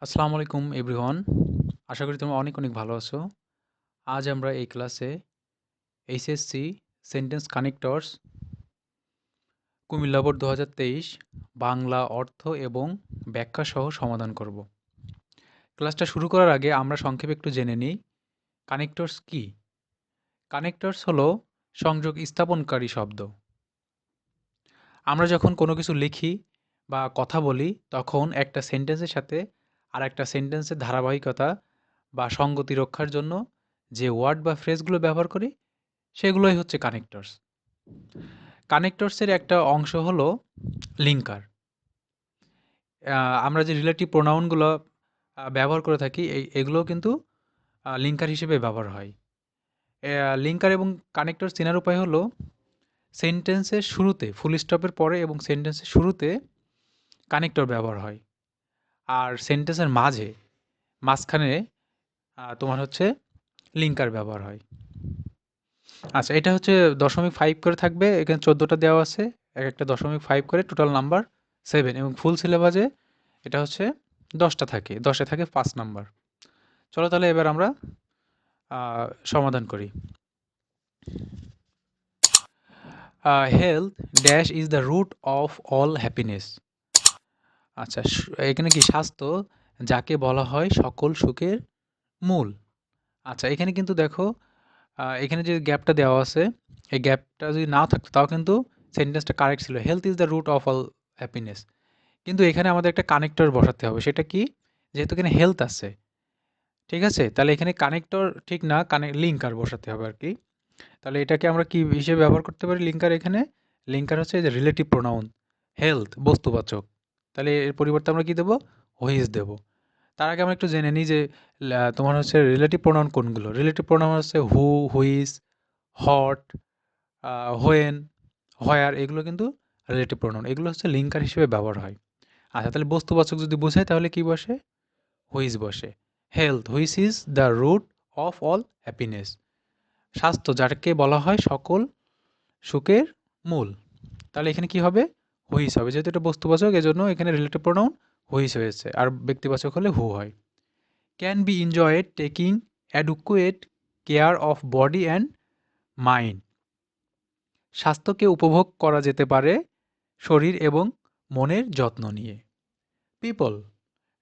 আসসালামু আলাইকুম এভরিওয়ান। আশা করি তোমরা অনেক অনেক ভালো আছো। আজ আমরা এই ক্লাসে HSC sentence connectors Comilla board ২০২৩ Bangla অর্থ এবং ব্যাখ্যা সহ সমাধান করব। ক্লাসটা শুরু করার আগে আমরা সংক্ষেপে একটু জেনে নিই কানেক্টরস কি। কানেক্টরস হলো সংযোগ স্থাপনকারী শব্দ। আমরা যখন কোনো কিছু লিখি বা কথা বলি তখন একটা সেন্টেন্সের সাথে আর একটা সেন্টেন্সের ধারাবাহিকতা বা সঙ্গতি রক্ষার জন্য যে ওয়ার্ড বা ফ্রেজগুলো ব্যবহার করি সেগুলোই হচ্ছে কানেক্টরস। কানেক্টরসের একটা অংশ হলো লিঙ্কার। আমরা যে রিলেটিভ প্রোনাউনগুলো ব্যবহার করে থাকি এগুলোও কিন্তু লিঙ্কার হিসেবে ব্যবহার হয়। লিঙ্কার এবং কানেক্টর চেনার উপায় হলো সেন্টেন্সের শুরুতে ফুল স্টপের পরে এবং সেন্টেন্সের শুরুতে কানেক্টর ব্যবহার হয়। আর সেন্টেন্সের মাঝখানে তোমার হচ্ছে লিঙ্কার ব্যবহার হয়। আচ্ছা, এটা হচ্ছে 0.5 করে থাকবে। এখানে 14টা দেওয়া আছে। একেকটা 0.5 করে টোটাল নাম্বার 7 এবং ফুল সিলেবাসে এটা হচ্ছে 10টা থাকে। 10 এ থাকে 5 নাম্বার। চলো তাহলে এবার আমরা সমাধান করি। Health dash is the root of all happiness. আচ্ছা, এখানে কি স্বাস্থ্য যাকে বলা হয় সকল সুখের মূল। আচ্ছা, এখানে কিন্তু দেখো এখানে যে গ্যাপটা দেওয়া আছে এই গ্যাপটা যদি নাও থাকতো তাও কিন্তু সেন্টেন্সটা কারেক্ট ছিল। Health is the root of all happiness. কিন্তু এখানে আমাদের একটা কানেক্টর বসাতে হবে। সেটা কি? যেহেতু এখানে হেলথ আছে, ঠিক আছে? তাহলে এখানে কানেক্টর ঠিক না, লিঙ্কার বসাতে হবে আরকি। তাহলে এটাকে আমরা কি হিসেবে ব্যবহার করতে পারি লিঙ্কার এখানে? লিঙ্কার হচ্ছে যে রিলেটিভ প্রোনাউন, হেলথ বস্তুবাচক। তাহলে এর পরিবর্তে আমরা কি দেব? হুইজ দেব। তার আগে আমরা একটু জেনে নিই যে তোমার হচ্ছে রিলেটিভ প্রোনাউন কোনগুলো? রিলেটিভ প্রোনাউন হচ্ছে হু, হুইজ, হট, হোয়েন, হোয়ার এগুলো কিন্তু রিলেটিভ প্রোনাউন। এগুলো হচ্ছে লিঙ্কার হিসেবে ব্যবহার হয়। আচ্ছা, তাহলে বস্তুবাচক যদি বোঝায় তাহলে কি বসে? হুইচ বসে। Health which is the root of all happiness. স্বাস্থ্য যাকে বলা হয় সকল সুখের মূল। তাহলে এখানে কি হবে? হুইচ হবে। যেহেতু এটা বস্তুবাচক এজন্য এখানে রিলেটিভ প্রোনাউন হুইচ হয়েছে। আর ব্যক্তিবাচক হলে হু হয়। Can be enjoyed taking adequate care of body and mind. স্বাস্থ্যকে উপভোগ করা যেতে পারে শরীর এবং মনের যত্ন নিয়ে। People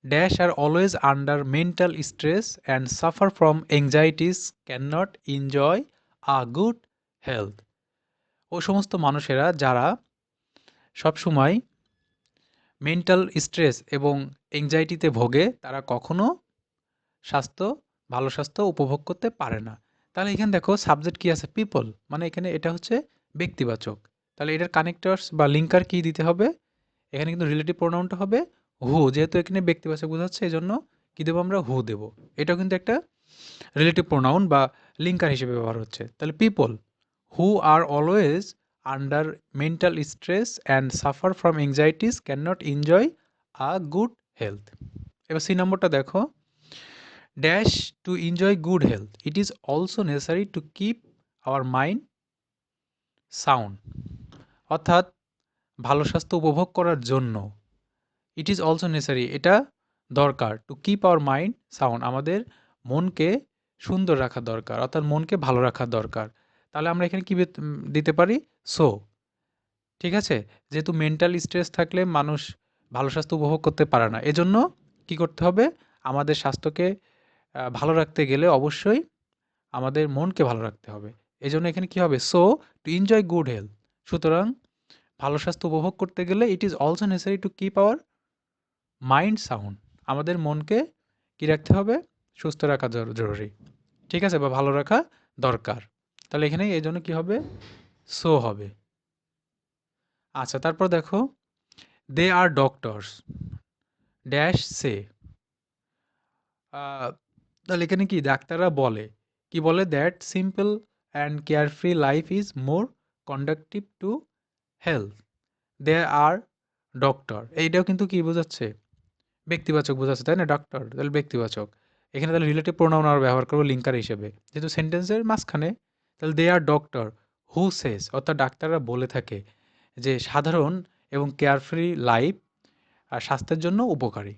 dash are always under mental stress and suffer from anxieties can not enjoy a good health. ও সমস্ত মানুষেরা যারা সবসময় মেন্টাল স্ট্রেস এবং এংজাইটিতে ভোগে তারা কখনো স্বাস্থ্য ভালো স্বাস্থ্য উপভোগ করতে পারে না। তাহলে এখানে দেখো সাবজেক্ট কি আছে? পিপল, মানে এখানে এটা হচ্ছে ব্যক্তিবাচক। তাহলে এটার কানেক্টরস বা লিঙ্কার কি দিতে হবে? এখানে কিন্তু রিলেটিভ প্রোনাউনটা হবে হু। যেহেতু এখানে ব্যক্তিবাচক বোঝাচ্ছে এজন্য কি দেবো আমরা? হু দেব। এটাও কিন্তু একটা রিলেটিভ প্রোনাউন বা লিঙ্কার হিসেবে ব্যবহার হচ্ছে। তাহলে people who are always under mental stress and suffer from anxieties can not enjoy a good health. এবার সি নম্বরটা দেখো। Dash to enjoy good health it is also necessary to keep our mind sound. অর্থাৎ ভালো স্বাস্থ্য উপভোগ করার জন্য ইট is also necessary এটা দরকার two keep our mind sound আমাদের মনকে সুন্দর রাখা দরকার, অর্থাৎ মনকে ভালো রাখা দরকার। তাহলে আমরা এখানে কি দিতে পারি? সো, ঠিক আছে? যেহেতু মেন্টাল স্ট্রেস থাকলে মানুষ ভালো স্বাস্থ্য উপভোগ করতে পারে না, এজন্য কি করতে হবে? আমাদের স্বাস্থ্যকে ভালো রাখতে গেলে অবশ্যই আমাদের মনকে ভালো রাখতে হবে। এজন্য এখানে কি হবে? So two enjoy good health. সুতরাং ভালো স্বাস্থ্য উপভোগ করতে গেলে ইট is also necessary to keep our mind sound. আমাদের মনকে কি রাখতে হবে? সুস্থ রাখা জরুরি। ঠিক আছে? বা ভালো রাখা দরকার। তাহলে এখানে এজন্য কি হবে? সো হবে। আচ্ছা, তারপর দেখো দে আর ডক্টরস ড্যাশ সে। তাহলে এখানে কি ডাক্তাররা বলে? কি বলে? That simple and carefree life is more conductive to health. They are doctor এইটাও কিন্তু কি বোঝাচ্ছে? ব্যক্তিবাচক বোঝাচ্ছে, তাই না? ডক্টর তাহলে ব্যক্তিবাচক। এখানে তাহলে রিলেটিভ প্রোনাউন আমরা ব্যবহার করবো লিঙ্কার হিসেবে। যেহেতু সেন্টেন্সের মাঝখানে, তাহলে দে আর ডক্টর হু সেজ, অর্থাৎ ডাক্তাররা বলে থাকে যে সাধারণ এবং কেয়ারফ্রি লাইফ আর স্বাস্থ্যের জন্য উপকারী।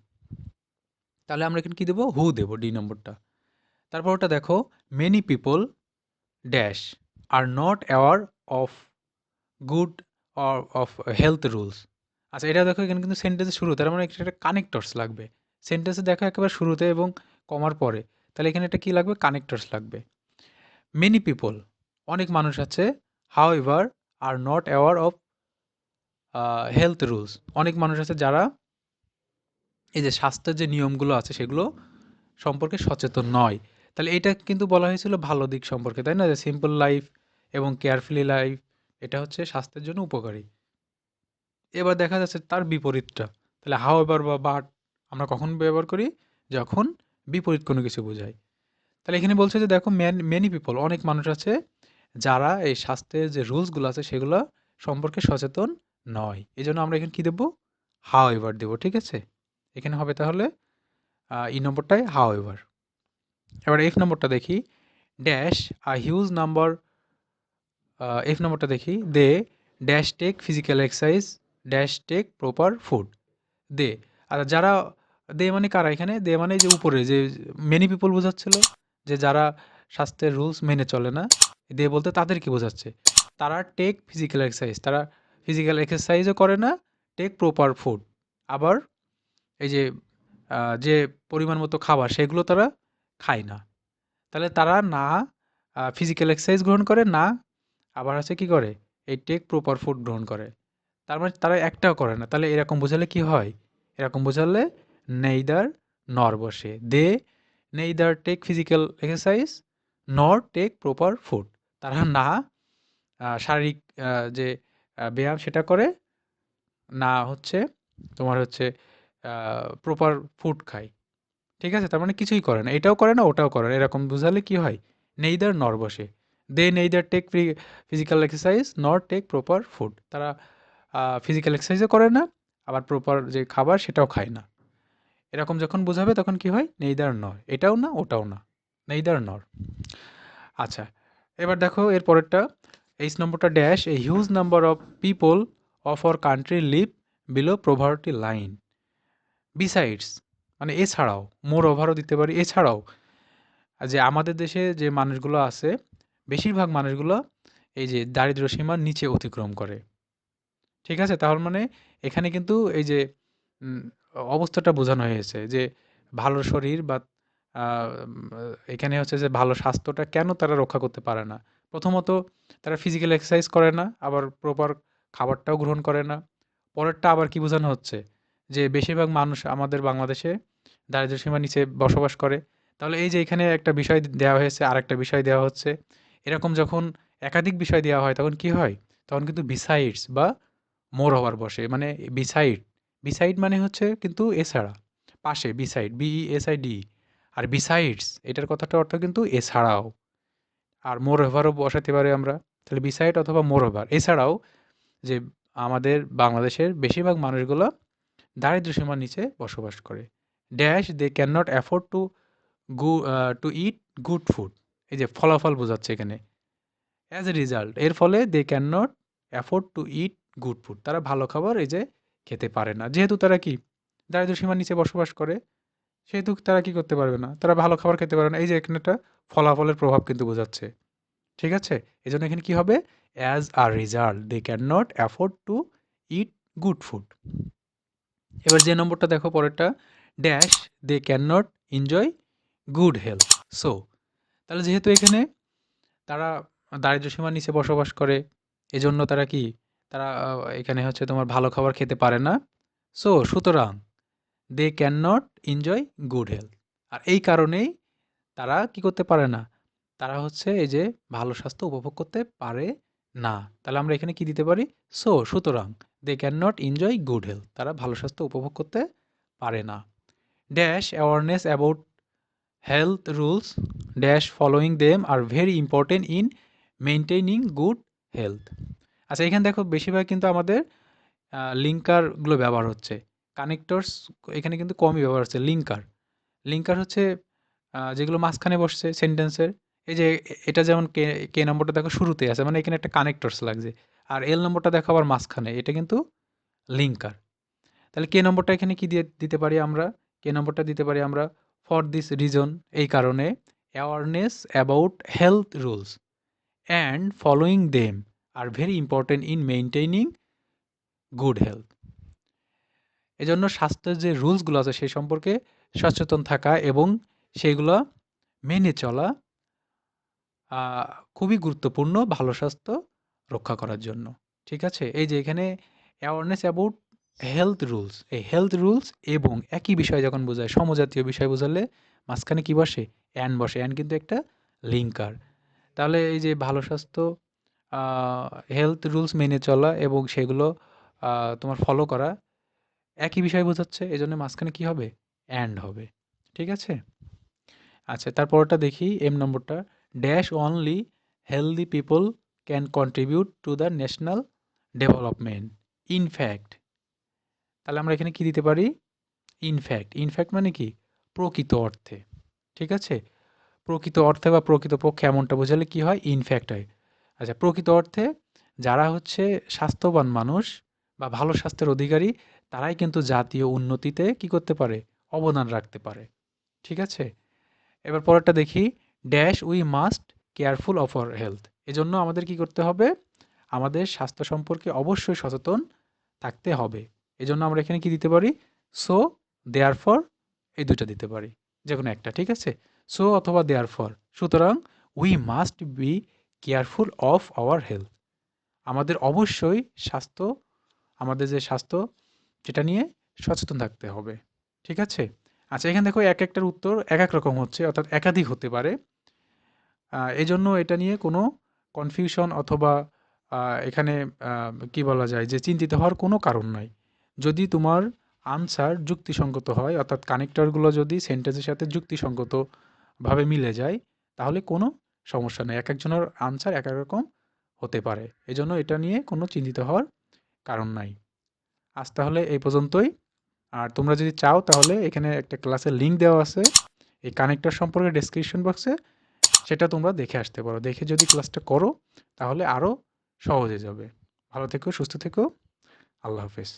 তাহলে আমরা এখানে কি দেবো? হু দেবো ডি নম্বরটা। তারপর ওটা দেখো, many people dash are not aware of good or of health rules. আচ্ছা, এটা দেখো এখানে কিন্তু সেন্টেন্সের শুরু, তার মানে একটা কানেক্টরস লাগবে। সেন্টেন্সে দেখো একেবারে শুরুতে এবং কমার পরে, তাহলে এখানে একটা কি লাগবে? কানেক্টরস লাগবে। মেনি পিপল, অনেক মানুষ আছে, how ever are not aware of health rules, অনেক মানুষ আছে যারা এই যে স্বাস্থ্যের যে নিয়মগুলো আছে সেগুলো সম্পর্কে সচেতন নয়। তাহলে এটা কিন্তু বলা হয়েছিল ভালো দিক সম্পর্কে, তাই না? যে সিম্পল লাইফ এবং কেয়ারফুলি লাইফ, এটা হচ্ছে স্বাস্থ্যের জন্য উপকারী। এবার দেখা যাচ্ছে তার বিপরীতটা। তাহলে হাউ এভার বা বাট আমরা কখন ব্যবহার করি? যখন বিপরীত কোনো কিছু বোঝায়। তাহলে এখানে বলছে যে দেখো, মেনি পিপল, অনেক মানুষ আছে যারা এই স্বাস্থ্যের যে রুলসগুলো আছে সেগুলো সম্পর্কে সচেতন নয়। এই জন্য আমরা এখানে কি দেবো? হাউ এভার দেবো, ঠিক আছে? এখানে হবে তাহলে ই নম্বরটায় হাউ এভার। এবার এফ নম্বরটা দেখি, dash a huge number, F নম্বরটা দেখি, they dash take physical exercise dash take proper food. They, আর যারা, দে মানে কারা? এখানে দে মানে যে উপরে যে মেনি পিপল বোঝাচ্ছিল, যে যারা স্বাস্থ্যের রুলস মেনে চলে না, দে বলতে তাদেরকে বোঝাচ্ছে। তারা টেক ফিজিক্যাল এক্সারসাইজ, তারা ফিজিক্যাল এক্সারসাইজও করে না, টেক প্রপার ফুড, আবার এই যে যে পরিমাণ মতো খাবার সেগুলো তারা খায় না। তাহলে তারা না ফিজিক্যাল এক্সারসাইজ গ্রহণ করে, না আবার হচ্ছে কি করে, এই টেক প্রপার ফুড গ্রহণ করে। তার মানে তারা একটাও করে না। তাহলে এরকম বোঝালে কি হয়? এরকম বোঝালে নেইদার নর বসে। দে নেইদার টেক ফিজিক্যাল এক্সারসাইজ নর টেক প্রপার ফুড। তারা না শারীরিক যে ব্যায়াম সেটা করে, না হচ্ছে তোমার হচ্ছে প্রপার ফুড খায়। ঠিক আছে? তার মানে কিছুই করে না। এটাও করে না, ওটাও করে না। এরকম বুঝালে কি হয়? নেইদার নর বসে। দে নেইদার টেক ফিজিক্যাল এক্সারসাইজ নর টেক প্রপার ফুড। তারা ফিজিক্যাল এক্সারসাইজও করে না, আবার প্রপার যে খাবার সেটাও খায় না। এরকম যখন বোঝাবে তখন কি হয়? নেইদার নর। এটাও না, ওটাও না। নেইদার নর। আচ্ছা, এবার দেখো এর পরেরটা, এইচ নম্বরটা dash a huge number of people of our country live below poverty line besides, মানে এছাড়াও, মোর ওভারও দিতে পারি, এছাড়াও যে আমাদের দেশে যে মানুষগুলো আছে, বেশিরভাগ মানুষগুলো এই যে দারিদ্র্য সীমার নিচে অতিক্রম করে। ঠিক আছে? তাহলে মানে এখানে কিন্তু এই যে উম অবস্থাটা বোঝানো হয়েছে যে ভালো শরীর বা আ এখানে হচ্ছে যে ভালো স্বাস্থ্যটা কেন তারা রক্ষা করতে পারে না। প্রথমত তারা ফিজিক্যাল এক্সারসাইজ করে না, আবার প্রপার খাবারটাও গ্রহণ করে না। পরেরটা আবার কি বোঝানো হচ্ছে? যে বেশিরভাগ মানুষ আমাদের বাংলাদেশে দারিদ্র্য সীমার নিচে বসবাস করে। তাহলে এই যে এখানে একটা বিষয় দেওয়া হয়েছে, আরেকটা বিষয় দেওয়া হচ্ছে। এরকম যখন একাধিক বিষয় দেওয়া হয় তখন কি হয়? তখন কিন্তু বিসাইডস বা মোর ওভার বসে। মানে বিসাইড, বিসাইড মানে হচ্ছে কিন্তু এছাড়া, পাশে, বিসাইড, বিইএসআইডি। আর বিসাইডস এটার কথাটার অর্থ কিন্তু এছাড়াও। আর মোর ওভারও বসাতে পারি আমরা। তাহলে বিসাইড অথবা মোর ওভার। এছাড়াও যে আমাদের বাংলাদেশের বেশিরভাগ মানুষগুলো দারিদ্র্য সীমার নিচে বসবাস করে। Dash they can not afford to eat good food. এই যে ফলাফল বোঝাচ্ছে এখানে। অ্যাজ এ রিজাল্ট, এর ফলে they can not afford to eat good food. তারা ভালো খাবার এই যে খেতে পারে না। যেহেতু তারা কি দারিদ্র্য সীমার নিচে বসবাস করে, সেহেতু তারা কি করতে পারবে না? তারা ভালো খাবার খেতে পারে না। এই যে এখানে একটা ফলাফলের প্রভাব কিন্তু বোঝাচ্ছে। ঠিক আছে? এজন্য এখানে কি হবে? As a result they can not afford to eat good food. এবার যে নম্বরটা দেখো পরেরটা, dash they can not enjoy good health. So, তাহলে যেহেতু এখানে তারা দারিদ্র্য সীমার নিচে বসবাস করে, এজন্য তারা কি, তারা এখানে হচ্ছে তোমার ভালো খাবার খেতে পারে না। সো সুতরাং they can not enjoy good health. আর এই কারণেই তারা কি করতে পারে না? তারা হচ্ছে এই যে ভালো স্বাস্থ্য উপভোগ করতে পারে না। তাহলে আমরা এখানে কি দিতে পারি? সো সুতরাং they can not enjoy good health. তারা ভালো স্বাস্থ্য উপভোগ করতে পারে না। Dash awareness about health rules dash following them are very important in maintaining good health. আচ্ছা, এখানে দেখো বেশিরভাগ কিন্তু আমাদের লিঙ্কারগুলো ব্যবহার হচ্ছে। কানেক্টরস এখানে কিন্তু কমই ব্যবহার হচ্ছে। লিঙ্কার, লিঙ্কার হচ্ছে যেগুলো মাঝখানে বসছে সেন্টেন্সের। এই যে এটা যেমন কে, কে নম্বরটা দেখো শুরুতে আছে, মানে এখানে একটা কানেক্টরস লাগছে। আর এল নম্বরটা দেখো আবার মাঝখানে, এটা কিন্তু লিঙ্কার। তাহলে কে নম্বরটা এখানে কি দিয়ে দিতে পারি আমরা? কে নম্বরটা দিতে পারি আমরা ফর দিস রিজন, এই কারণে awareness about health rules and following them are very important in maintaining good health. এজন্য স্বাস্থ্যের যে রুলসগুলো আছে সেই সম্পর্কে সচেতন থাকা এবং সেগুলো মেনে চলা খুবই গুরুত্বপূর্ণ ভালো স্বাস্থ্য রক্ষা করার জন্য। ঠিক আছে? এই যে এখানে অ্যাওয়ারনেস অ্যাবাউট হেলথ রুলস, এই হেলথ রুলস এবং একই বিষয় যখন বোঝায়, সমজাতীয় বিষয় বোঝালে মাঝখানে কি বসে? অ্যান বসে। অ্যান কিন্তু একটা লিঙ্কার। তাহলে এই যে ভালো স্বাস্থ্য, আ হেলথ রুলস মেনে চলা এবং সেগুলো তোমার ফলো করা একই বিষয় বোঝাচ্ছে। এজন্য মাঝখানে কি হবে? অ্যান্ড হবে। ঠিক আছে? আচ্ছা, তারপরটা দেখি এম নম্বরটা। Dash only healthy people can contribute to the national development. In fact, তাহলে আমরা এখানে কি দিতে পারি? ইনফ্যাক্ট। ইনফ্যাক্ট মানে কি? প্রকৃত অর্থে। ঠিক আছে? প্রকৃত অর্থে বা প্রকৃতপক্ষে এমনটা বোঝালে কি হয়? ইনফ্যাক্ট হয়। আচ্ছা, প্রকৃত অর্থে যারা হচ্ছে স্বাস্থ্যবান মানুষ বা ভালো স্বাস্থ্যের অধিকারী, তারাই কিন্তু জাতীয় উন্নতিতে কি করতে পারে? অবদান রাখতে পারে। ঠিক আছে? এবার পরেরটা দেখি। Dash we must careful of our health. এজন্য আমাদের কি করতে হবে? আমাদের স্বাস্থ্য সম্পর্কে অবশ্যই সচেতন থাকতে হবে। এজন্য আমরা এখানে কি দিতে পারি? সো, দেয়ারফর, এই ২ টা দিতে পারি। যেকোনো একটা, ঠিক আছে? সো অথবা দেয়ারফর। সুতরাং we must be careful of our health. আমাদের অবশ্যই স্বাস্থ্য, আমাদের যে স্বাস্থ্য সেটা নিয়ে সচেতন থাকতে হবে। ঠিক আছে? আচ্ছা, এখানে দেখো একেকটার উত্তর একেক রকম হচ্ছে, অর্থাৎ একাধিক হতে পারে। এজন্য এটা নিয়ে কোনো কনফিউশন অথবা আ এখানে কি বলা যায় যে চিন্তিত হওয়ার কোনো কারণ নাই। যদি তোমার আনসার যুক্তিসঙ্গত হয়, অর্থাৎ কানেক্টরগুলো যদি সেন্টেন্সের সাথে যুক্তিসঙ্গতভাবে মিলে যায়, তাহলে কোনো সমস্যা নেই। একেকজনের আনসার একেক রকম হতে পারে। এজন্য এটা নিয়ে কোনো চিন্তিত হওয়ার কারণ নাই। আজ তাহলে এই পর্যন্তই। আর তোমরা যদি চাও তাহলে এখানে একটা ক্লাসের লিঙ্ক দেওয়া আছে। এই কানেক্টর সম্পর্কে ডেসক্রিপশন বক্সে, সেটা তোমরা দেখে আসতে পারো। দেখে যদি ক্লাসটা করো তাহলে আরও সহজ হয়ে যাবে। ভালো থেকো, সুস্থ থেকো। আল্লাহ হাফেজ।